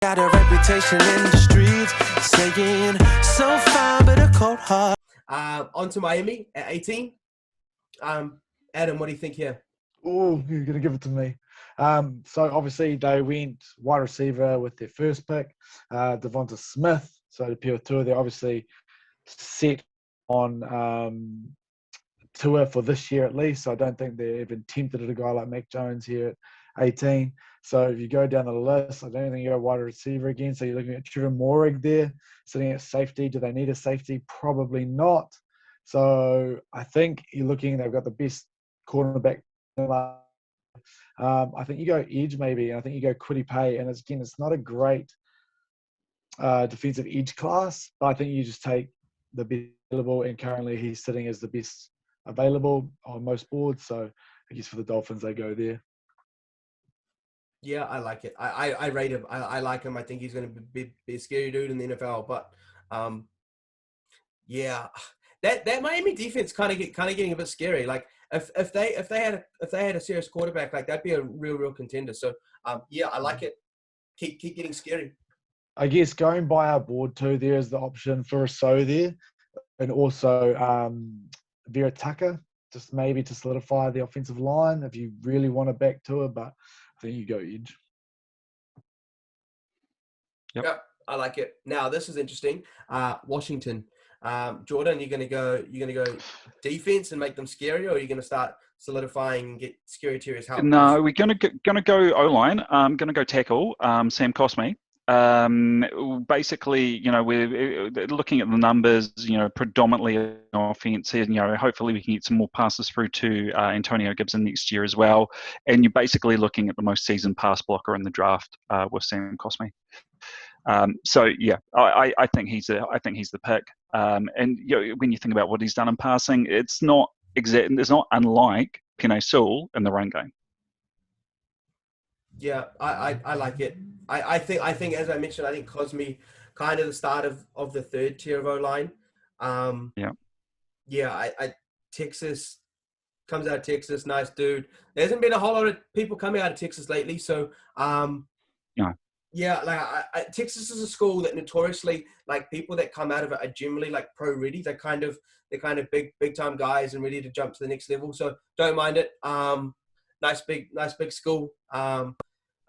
Got a reputation in the streets, saying so fine but a cold heart. On to Miami at 18. Adam, what do you think here? Oh, you're going to give it to me. So obviously they went wide receiver with their first pick, Devonta Smith. So the PO2, they're obviously set on tour for this year at least. So I don't think they're even tempted at a guy like Mac Jones here at 18. So if you go down the list, I don't think you go wide receiver again. So you're looking at Trevor Morig there, sitting at safety. Do they need a safety? Probably not. So I think you're looking, they've got the best cornerback. I think you go edge maybe, and I think you go Quiddy Pay. And it's not a great defensive edge class, but I think you just take the best available, and currently he's sitting as the best available on most boards. So I guess for the Dolphins, they go there. Yeah, I like it. I rate him. I like him. I think he's going to be a scary dude in the NFL. But yeah, that Miami defense kind of getting a bit scary. Like if they had a serious quarterback, like that'd be a real contender. So yeah, I like it. Keep getting scary. I guess going by our board too, there is the option for Rousseau there, and also Vera Tucker, just maybe to solidify the offensive line if you really want to back to it. But I think you go edge. Yep, I like it. Now this is interesting. Washington, Jordan, you're gonna go defense and make them scary, or are you gonna start solidifying and get scary terriers help? No, we're gonna go O-line. I'm gonna go tackle. Sam Cosme. Basically, we're looking at the numbers, predominantly offense, and, hopefully we can get some more passes through to Antonio Gibson next year as well. And you're basically looking at the most seasoned pass blocker in the draft with Sam Cosme. So yeah, I think he's the pick. And when you think about what he's done in passing, it's not unlike Penei Sewell in the run game. Yeah, I like it. I think as I mentioned, I think Cosme kind of the start of the third tier of O-line. Texas comes out of Texas, nice dude. There hasn't been a whole lot of people coming out of Texas lately, so Texas is a school that notoriously, like, people that come out of it are generally like pro ready. They're kind of big time guys and ready to jump to the next level. So don't mind it. Nice big school.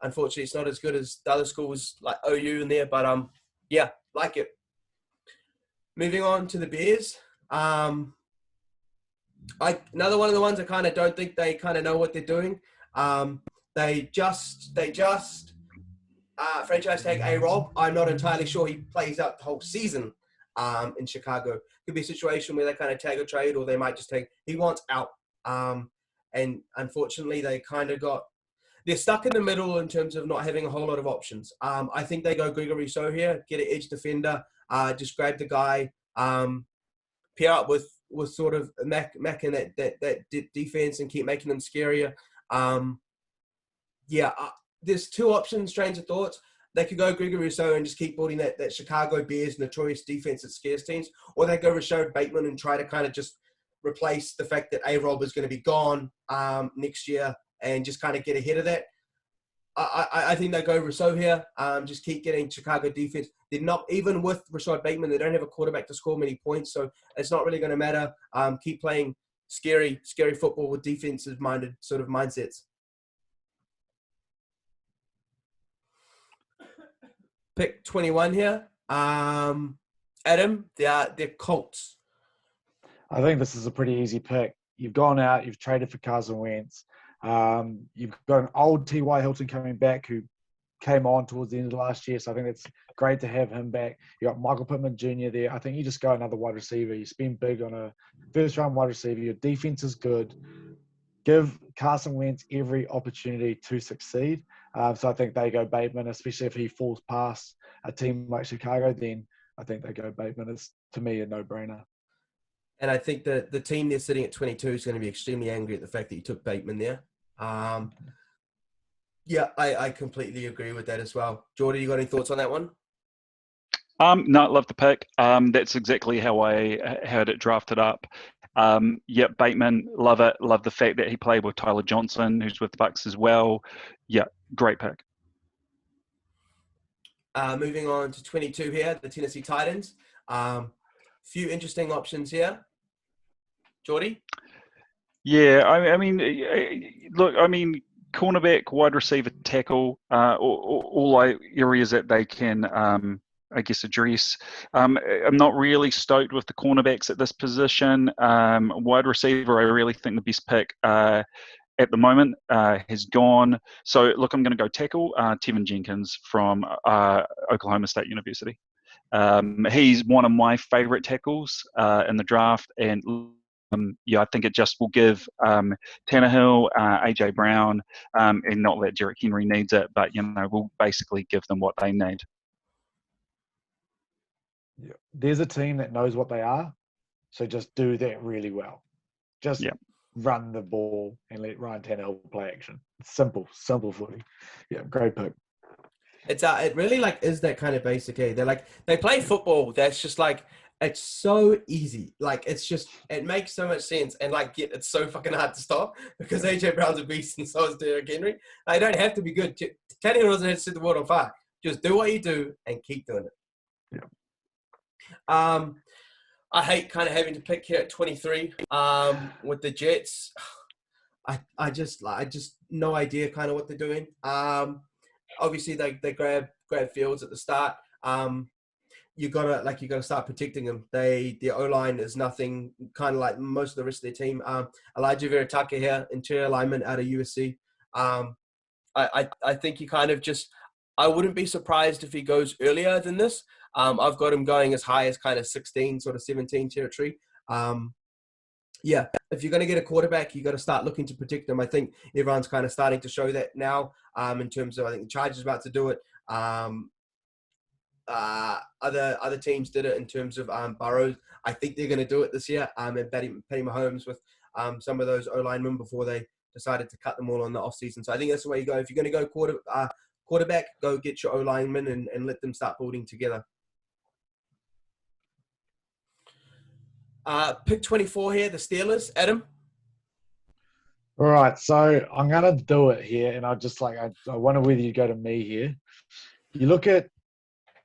Unfortunately, it's not as good as the other schools like OU in there, but yeah, like it. Moving on to the Bears. Another one of the ones I kind of don't think they kind of know what they're doing. They just franchise tag A-Rob. I'm not entirely sure he plays out the whole season in Chicago. Could be a situation where they kind of tag a trade, or they might just take. He wants out. And unfortunately, they're stuck in the middle in terms of not having a whole lot of options. I think they go Gregory Rousseau here, get an edge defender, just grab the guy, pair up with sort of Mac in that defense and keep making them scarier. There's two options, trains of thoughts. They could go Gregory Rousseau and just keep building that Chicago Bears notorious defense that scares teams, or they go Rashad Bateman and try to kind of just replace the fact that A-Rob is going to be gone next year and just kind of get ahead of that. I think they go Rousseau here, just keep getting Chicago defense. They're not, even with Rashad Bateman, they don't have a quarterback to score many points, so it's not really going to matter. Keep playing scary football with defensive-minded sort of mindsets. Pick 21 here. Adam, they're Colts. I think this is a pretty easy pick. You've gone out, you've traded for Carson Wentz. You've got an old T.Y. Hilton coming back who came on towards the end of last year, so I think it's great to have him back. You got Michael Pittman Jr. there. I think you just go another wide receiver. You spend big on a first-round wide receiver. Your defense is good. Give Carson Wentz every opportunity to succeed. So I think they go Bateman, especially if he falls past a team like Chicago, then I think they go Bateman. It's, to me, a no-brainer. And I think that the team they're sitting at 22 is going to be extremely angry at the fact that you took Bateman there. I completely agree with that as well. Jordan, you got any thoughts on that one? No, love the pick. That's exactly how I had it drafted up. Bateman, love it. Love the fact that he played with Tyler Johnson, who's with the Bucs as well. Yeah, great pick. Moving on to 22 here, the Tennessee Titans. Few interesting options here. Geordie? Yeah, I mean, look, I mean, cornerback, wide receiver, tackle, all areas that they can, I guess, address. I'm not really stoked with the cornerbacks at this position. Wide receiver, I really think the best pick at the moment has gone. So, look, I'm going to go tackle, Tevin Jenkins from Oklahoma State University. He's one of my favorite tackles in the draft, and I think it just will give Tannehill, AJ Brown, and not that Derrick Henry needs it, but we'll basically give them what they need. Yeah. There's a team that knows what they are, so just do that really well. Just run the ball and let Ryan Tannehill play action. It's simple footy. Yeah, great pick. It really is that kind of basic. They play football. That's just it's so easy. It makes so much sense, and it's so fucking hard to stop because AJ Brown's a beast and so is Derrick Henry. They don't have to be good. Tannehill doesn't have to set the world on fire. Just do what you do and keep doing it. Yeah. I hate kind of having to pick here at 23 with the Jets. I just no idea kind of what they're doing. Obviously they grab Fields at the start. You gotta start protecting them. The O-line is nothing, kind of like most of the rest of their team. Elijah Vera-Tucker here, interior lineman out of USC. I think he kind of I wouldn't be surprised if he goes earlier than this. I've got him going as high as kind of 16, sort of 17 territory. If you're going to get a quarterback, you got to start looking to protect them. I think everyone's kind of starting to show that now in terms of, I think the Chargers about to do it. Other teams did it in terms of Burrows. I think they're going to do it this year. And Patty Mahomes with some of those O-linemen before they decided to cut them all on the offseason. So I think that's the way you go. If you're going to go quarterback, go get your O-linemen and let them start building together. Pick 24 here, the Steelers. Adam? All right, so I'm going to do it here, and I wonder whether you go to me here. You look at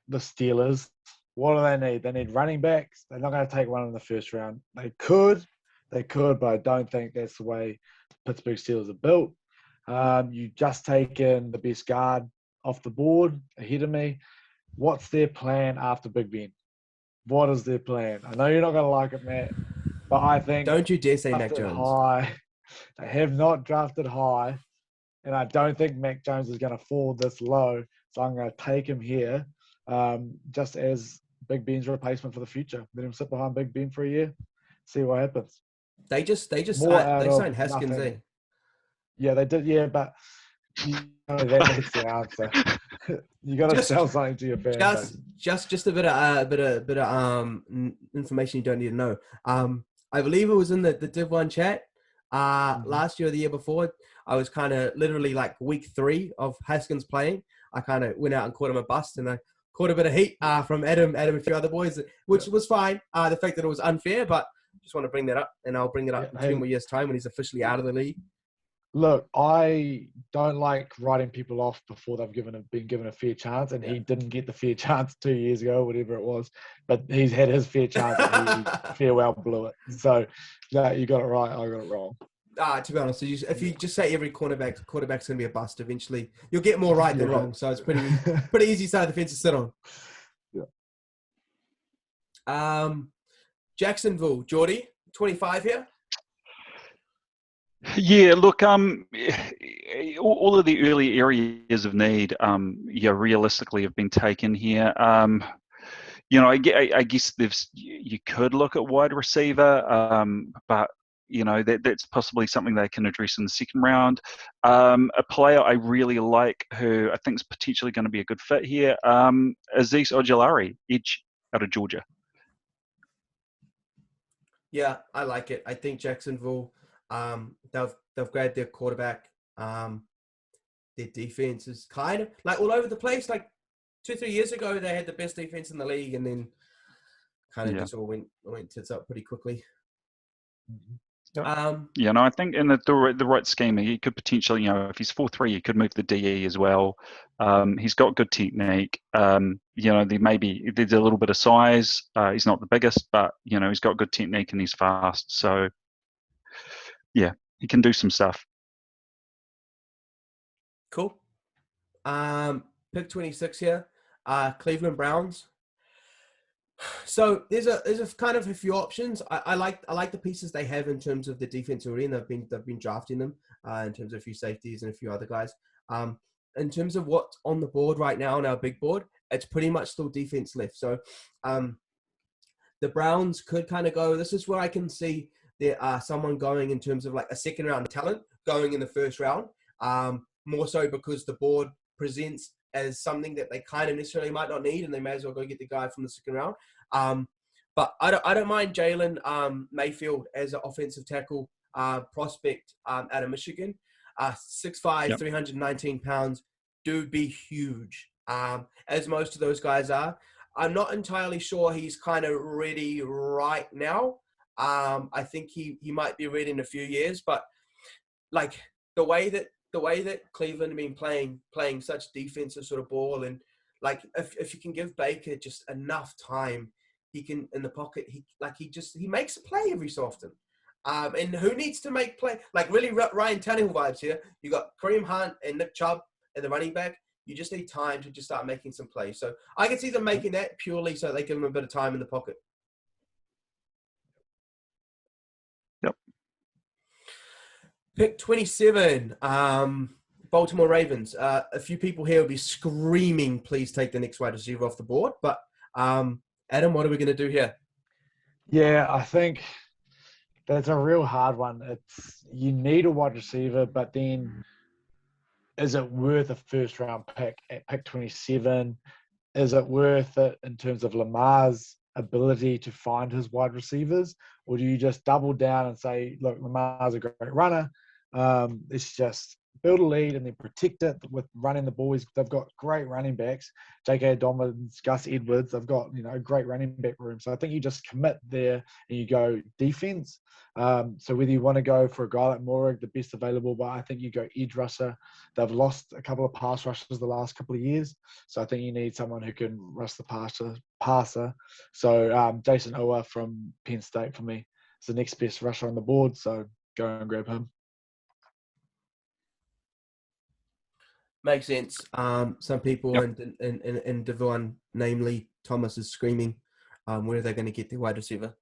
the Steelers, what do they need? They need running backs. They're not going to take one in the first round. They could, but I don't think that's the way Pittsburgh Steelers are built. You just taken the best guard off the board ahead of me. What's their plan after Big Ben? What is their plan? I know you're not going to like it, Matt, but I think... Don't you dare say Mac Jones. They have not drafted high, and I don't think Mac Jones is going to fall this low, so I'm going to take him here just as Big Ben's replacement for the future. Let him sit behind Big Ben for a year, see what happens. They signed Haskins, eh? Yeah, they did, but that's the answer. You got to sell something to your fans. Just a bit of information you don't need to know. I believe it was in the Div 1 chat last year or the year before. I was kind of literally week 3 of Haskins playing. I kind of went out and caught him a bust, and I caught a bit of heat from Adam and a few other boys, which was fine. The fact that it was unfair, but just want to bring that up, and I'll bring it up in 2 more years' time when he's officially out of the league. Look, I don't like writing people off before they've been given a fair chance, and he didn't get the fair chance 2 years ago, whatever it was. But he's had his fair chance, and he fair well blew it. So, you got it right, I got it wrong. To be honest, if you just say every quarterback's going to be a bust, eventually you'll get more right than wrong. So it's pretty easy side of the fence to sit on. Yeah. Jacksonville, Geordie, 25 here. Yeah, look, all of the early areas of need, realistically have been taken here. I guess you could look at wide receiver, but that's possibly something they can address in the second round. A player I really like, who I think is potentially going to be a good fit here, Aziz Ogilari, edge out of Georgia. Yeah, I like it. I think Jacksonville. They've grabbed their quarterback. Their defense is kind of all over the place. 2-3 years ago, they had the best defense in the league, and then kind of just all went tits up pretty quickly. Yeah, no, I think in the right scheme, he could potentially, if he's 4-3, he could move the DE as well. He's got good technique. There's a little bit of size. He's not the biggest, but he's got good technique and he's fast. So yeah, he can do some stuff. Cool. Pick 26 here. Cleveland Browns. So there's a kind of a few options. I like the pieces they have in terms of the defense already, and they've been drafting them in terms of a few safeties and a few other guys. In terms of what's on the board right now on our big board, it's pretty much still defense left. So the Browns could kind of go. This is where I can see there someone going in terms of like a second round talent going in the first round. More so because the board presents as something that they kind of necessarily might not need, and they may as well go get the guy from the second round. But I don't mind Jalen Mayfield as an offensive tackle prospect out of Michigan. 6'5", Yep. 319 pounds, do be huge, as most of those guys are. I'm not entirely sure he's kind of ready right now. I think he might be ready in a few years, but like the way that Cleveland have been playing such defensive sort of ball, and like if you can give Baker just enough time, he can in the pocket. He makes a play every so often. And who needs to make play? Like really Ryan Tannehill vibes here. You got Kareem Hunt and Nick Chubb and the running back. You just need time to just start making some plays. So I can see them making that purely so they give them a bit of time in the pocket. Yep. Pick 27, Baltimore Ravens. A few people here will be screaming, please take the next wide receiver off the board. But Adam, what are we going to do here? Yeah, I think that's a real hard one. You need a wide receiver, but then is it worth a first round pick at pick 27? Is it worth it in terms of Lamar's ability to find his wide receivers? Or do you just double down and say, look, Lamar's a great runner. It's just build a lead and then protect it with running the ball. They've got great running backs, J.K. Dobbins, Gus Edwards. They've got a great running back room. So I think you just commit there and you go defense. So whether you want to go for a guy like Morrig, the best available, but I think you go edge rusher. They've lost a couple of pass rushers the last couple of years. So I think you need someone who can rush the passer. So Jason Owa from Penn State for me is the next best rusher on the board. So go and grab him. Makes sense. Some people in Devon, namely Thomas, is screaming, where are they going to get their wide receiver?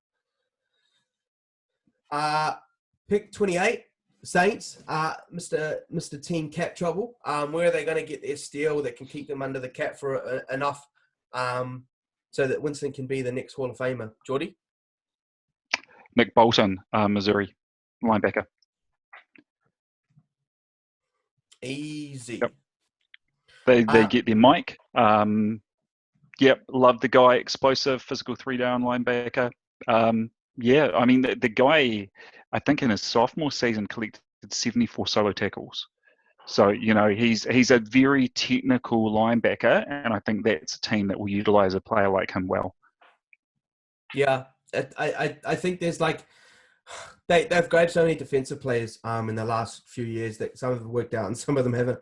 Pick 28, Saints. Mr. Team Cap Trouble. Where are they going to get their steal that can keep them under the cap for enough so that Winston can be the next Hall of Famer? Geordie? Nick Bolton, Missouri, linebacker. Easy. Yep. They get their mic. Yep, love the guy. Explosive, physical 3-down linebacker. Yeah, I mean the guy, I think in his sophomore season collected 74 solo tackles. So he's a very technical linebacker, and I think that's a team that will utilize a player like him well. Yeah, I think there's they've grabbed so many defensive players in the last few years that some of them worked out and some of them haven't.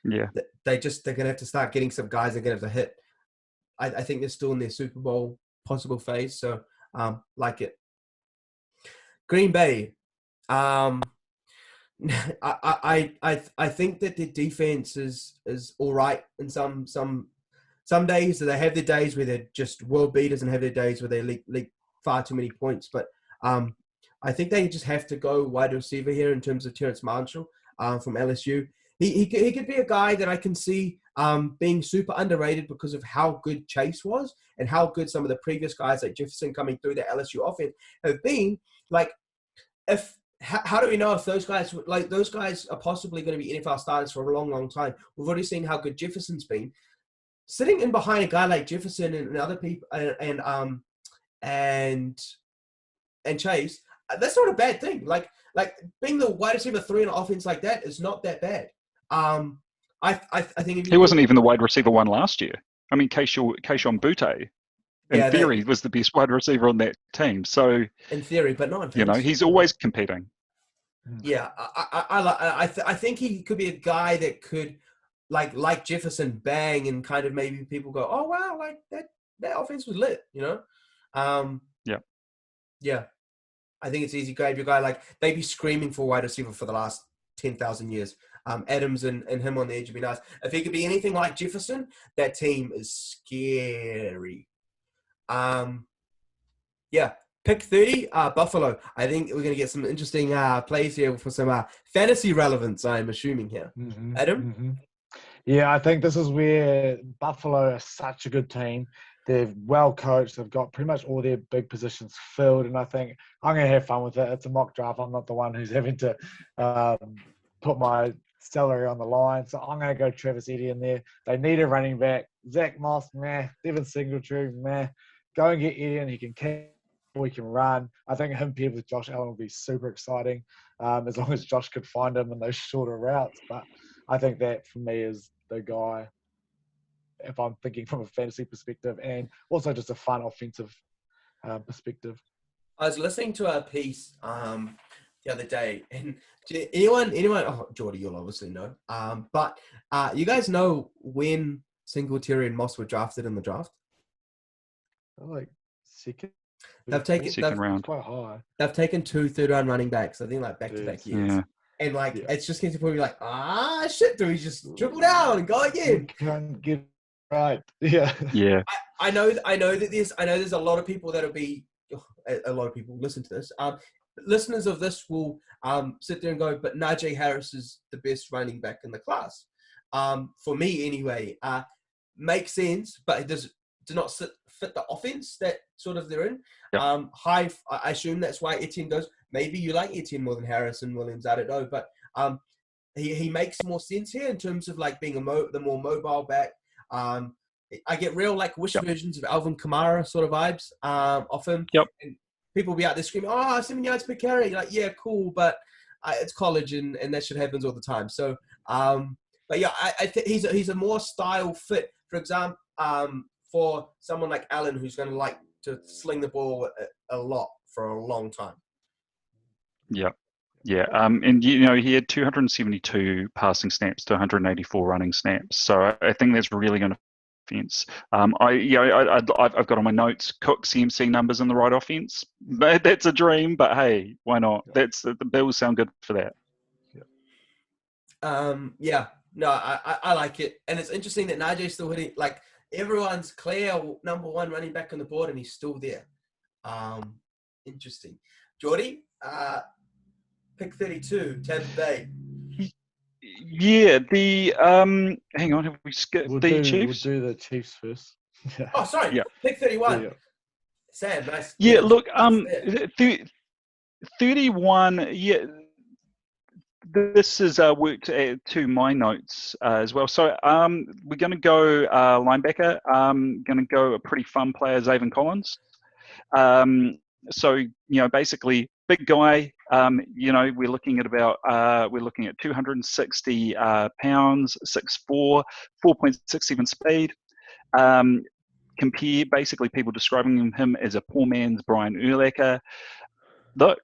Yeah, they're gonna have to start getting some guys that are gonna have to hit. I think they're still in their Super Bowl possible phase, so like it. Green Bay, I think that the defense is all right in some days. They have their days where they're just world beaters and have their days where they leak far too many points. But I think they just have to go wide receiver here in terms of Terrence Marshall from LSU. He could be a guy that I can see being super underrated because of how good Chase was and how good some of the previous guys like Jefferson coming through the LSU offense have been. Like, how do we know if those guys are possibly going to be NFL starters for a long, long time? We've already seen how good Jefferson's been. Sitting in behind a guy like Jefferson and other people and Chase, that's not a bad thing. Like being the wide receiver 3 in an offense like that is not that bad. I think if he wasn't even the wide receiver 1 last year. I mean, Keishon Butte. in Yeah, theory, was the best wide receiver on that team. So, in theory, but not in fantasy. he's always competing. Yeah, I think he could be a guy that could, like Jefferson, bang, and kind of maybe people go, oh wow, like that offense was lit, Yeah. Yeah, I think it's easy. Grab your guy, like they'd be screaming for wide receiver for the last 10,000 years. Adams and him on the edge would be nice. If he could be anything like Jefferson, that team is scary. Yeah. Pick 30, Buffalo. I think we're going to get some interesting plays here for some fantasy relevance, I'm assuming here. Adam? Yeah, I think this is where Buffalo are such a good team. They're well coached. They've got pretty much all their big positions filled, and I think I'm going to have fun with it. It's a mock draft. I'm not the one who's having to put my salary on the line, so I'm going to go Travis Etienne there. They need a running back. Zach Moss, meh. Devin Singletary, meh. Go and get Etienne. He can catch. We can run. I think him paired with Josh Allen will be super exciting, as long as Josh could find him in those shorter routes. But I think that for me is the guy, if I'm thinking from a fantasy perspective and also just a fun offensive perspective. I was listening to a piece the other day, and anyone, oh, Jordy, you'll obviously know, but you guys know when Singletary and Moss were drafted in the draft? Like second. They've taken second round. Quite high. They've taken 2 third-round running backs. I think back-to-back years. Yeah. And it's just getting to the point where you're like, shit, do we just triple down and go again? You can't get right. Yeah. Yeah. I know that there's a lot of people that'll be a lot of people listen to this. Listeners of this will sit there and go, but Najee Harris is the best running back in the class. For me anyway, makes sense, but it does not fit the offense that sort of they're in. Yep. I assume that's why Etienne goes. Maybe you like Etienne more than Harris and Williams. I don't know, but he makes more sense here in terms of like being the more mobile back. I get real wish versions of Alvin Kamara sort of vibes off him. Yep. And people will be out there screaming, 7 yards per carry. You're like, yeah, cool, but it's college and that shit happens all the time. So, but yeah, I think he's a more style fit. For example, for someone like Allen, who's going to like to sling the ball a lot for a long time. Yeah. Yeah. And, he had 272 passing snaps to 184 running snaps. So I think that's really going to offense. I've got on my notes Cook CMC numbers in the right offense. That's a dream, but hey, why not? The Bills sound good for that. No, I like it, and it's interesting that Najee's still hitting. Like everyone's clear number one running back on the board, and he's still there. Interesting. Jordy, pick 32, Tampa Bay. Yeah, the hang on, have we skipped Chiefs? We'll do the Chiefs first. Oh, sorry. Yeah. Pick 31. Yeah. Sam, nice. Yeah, look, 31. Yeah, this is worked to my notes as well. So we're going to go linebacker. Going to go a pretty fun player, Zaven Collins. So basically big guy. We're looking at 260 pounds, 6'4", 4.67 speed. Compare basically people describing him as a poor man's Brian Urlacher. Look,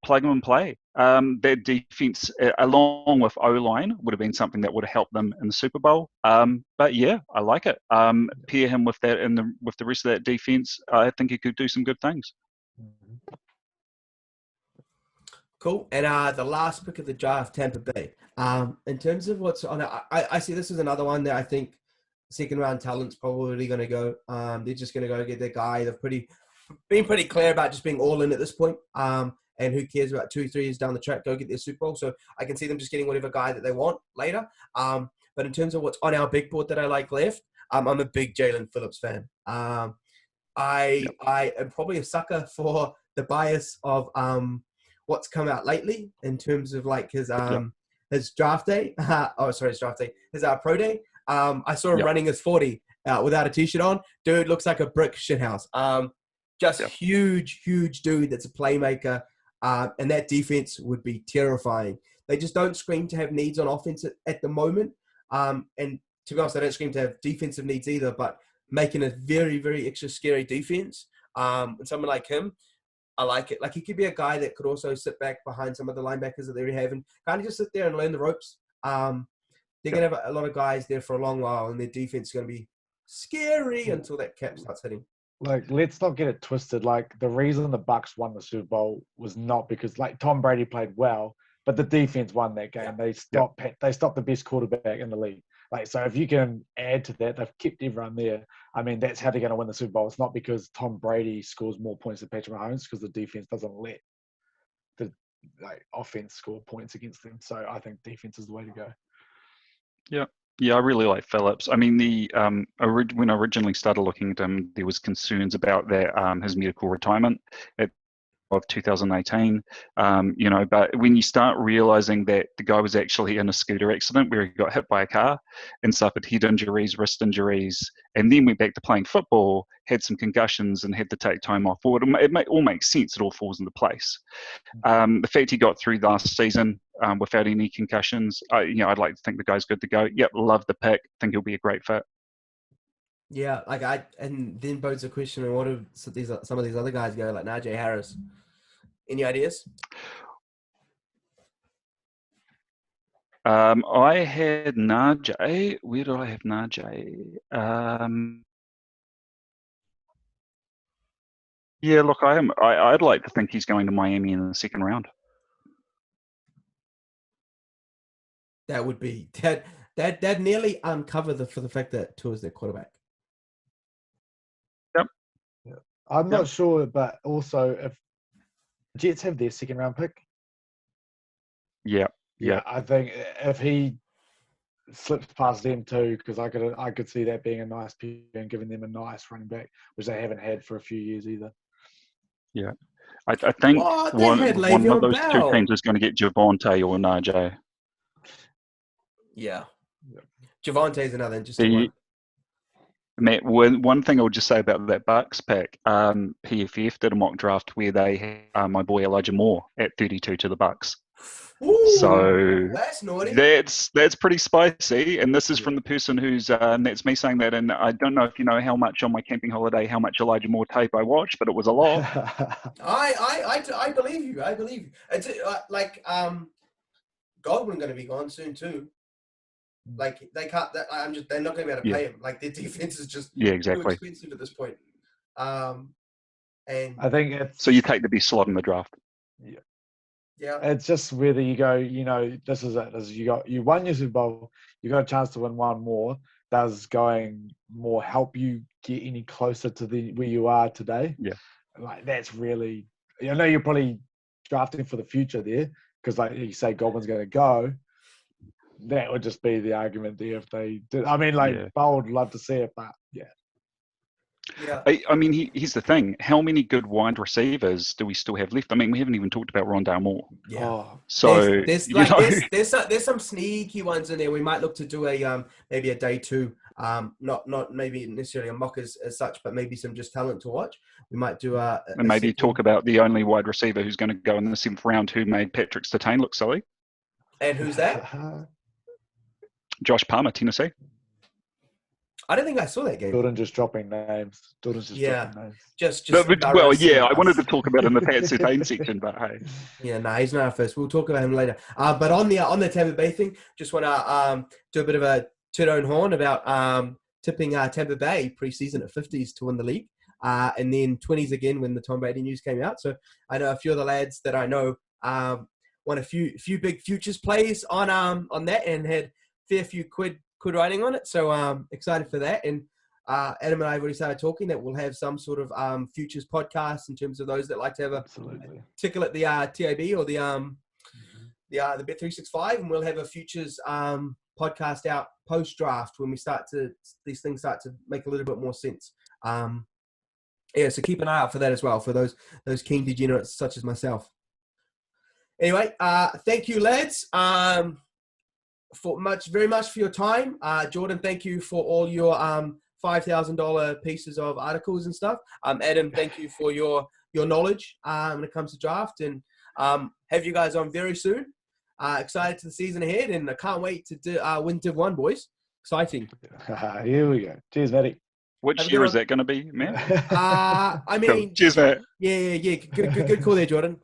plug him and play. Their defense, along with O-line, would have been something that would have helped them in the Super Bowl. But yeah, I like it. Pair him with that with the rest of that defense. I think he could do some good things. Cool. And the last pick of the draft, Tampa Bay. In terms of what's on, I see this is another one that I think second round talent's probably going to go. They're just going to go get their guy. They've been pretty clear about just being all in at this point. And who cares about 2-3 years down the track, go get their Super Bowl. So I can see them just getting whatever guy that they want later. But in terms of what's on our big board that I like left, I'm a big Jalen Phillips fan. I am probably a sucker for the bias of what's come out lately in terms of like his draft day. His draft day. His pro day. I saw him running his 40 without a t-shirt on. Dude looks like a brick shithouse. Huge dude that's a playmaker. And that defense would be terrifying. They just don't scream to have needs on offense at the moment. And to be honest, they don't scream to have defensive needs either. But making a very, very extra scary defense. And someone like him, I like it. Like, he could be a guy that could also sit back behind some of the linebackers that they have and kind of just sit there and learn the ropes. They're going to have a lot of guys there for a long while, and their defense is going to be scary until that cap starts hitting. Like, let's not get it twisted. Like, the reason the Bucks won the Super Bowl was not because, like, Tom Brady played well, but the defense won that game. They stopped the best quarterback in the league. Like, so if you can add to that, they've kept everyone there. I mean, that's how they're going to win the Super Bowl. It's not because Tom Brady scores more points than Patrick Mahomes, because the defense doesn't let the offense score points against them. So I think defense is the way to go. Yeah, I really like Phillips. I mean, when I originally started looking at him, there was concerns about that his medical retirement of 2018, but when you start realizing that the guy was actually in a scooter accident where he got hit by a car and suffered head injuries, wrist injuries, and then went back to playing football, had some concussions and had to take time off, well, it all makes sense. It all falls into place. The fact he got through last season without any concussions, I'd like to think the guy's good to go. Yep, love the pick. Think he'll be a great fit. Yeah, and then bodes the question of what do some of these other guys go, like Najee Harris. Any ideas? I had Najee. Where do I have Najee? Yeah, look, I'd like to think he's going to Miami in the second round. That would be that nearly uncover for the fact that Tua's their quarterback. Yep. Yeah. I'm not sure, but also if Jets have their second round pick. Yeah. I think if he slips past them too, because I could see that being a nice pick and giving them a nice running back, which they haven't had for a few years either. Yeah. I think one of those two teams is going to get Devonta or Najee. Yeah. Javonte's another interesting one. Matt, one thing I would just say about that Bucks pick, PFF did a mock draft where they had my boy Elijah Moore at 32 to the Bucks. Ooh, so that's naughty. That's pretty spicy, and this is from the person who's that's me saying that. And I don't know if you know how much on my camping holiday, how much Elijah Moore tape I watched, but it was a lot. I believe you. I believe you. It's Godwin going to be gone soon too. Like they can't. They're not going to be able to pay him. Like their defense is just too expensive at this point. And I think so you take the best slot in the draft. Yeah. It's just whether you go, this is it. You won your Super Bowl, you got a chance to win one more. Does going more help you get any closer to where you are today? Yeah. Like that's really, I know you're probably drafting for the future there, because like you say Godwin's going to go. That would just be the argument there if they did. I mean, I would love to see it, but yeah. Yeah. I mean, here's the thing. How many good wide receivers do we still have left? I mean, we haven't even talked about Rondale Moore. Yeah. Oh. So there's some sneaky ones in there. We might look to do maybe a day two. Not maybe necessarily a mock as such, but maybe some just talent to watch. We might do and maybe talk about the only wide receiver who's going to go in the 7th round who made Patrick Surtain look silly. And who's that? Josh Palmer, Tennessee. I don't think I saw that game. Jordan just dropping names. Dropping names. I wanted to talk about in the Pat Surtain section, but hey. Yeah, no, he's not our first. We'll talk about him later. But on the Tampa Bay thing, just want to do a bit of a toot own horn about tipping Tampa Bay preseason at 50s to win the league, and then 20s again when the Tom Brady news came out. So I know a few of the lads that I know won a few big futures plays on that and had fair few quid writing on it. So excited for that. And Adam and I have already started talking that we'll have some sort of futures podcast in terms of those that like to have a tickle at the TAB or the Bet365, and we'll have a futures podcast out post draft when these things start to make a little bit more sense. So keep an eye out for that as well for those keen degenerates such as myself. Anyway, thank you, lads. Very much for your time. Jordan, thank you for all your $5,000 pieces of articles and stuff. Adam, thank you for your knowledge when it comes to draft, and have you guys on very soon. Excited to the season ahead, and I can't wait to win Div 1, boys. Exciting. Here we go. Cheers, Matty. Which Have a good year is one. that going to be, man? I Cool. mean, Cheers, mate. yeah. Good call there, Jordan.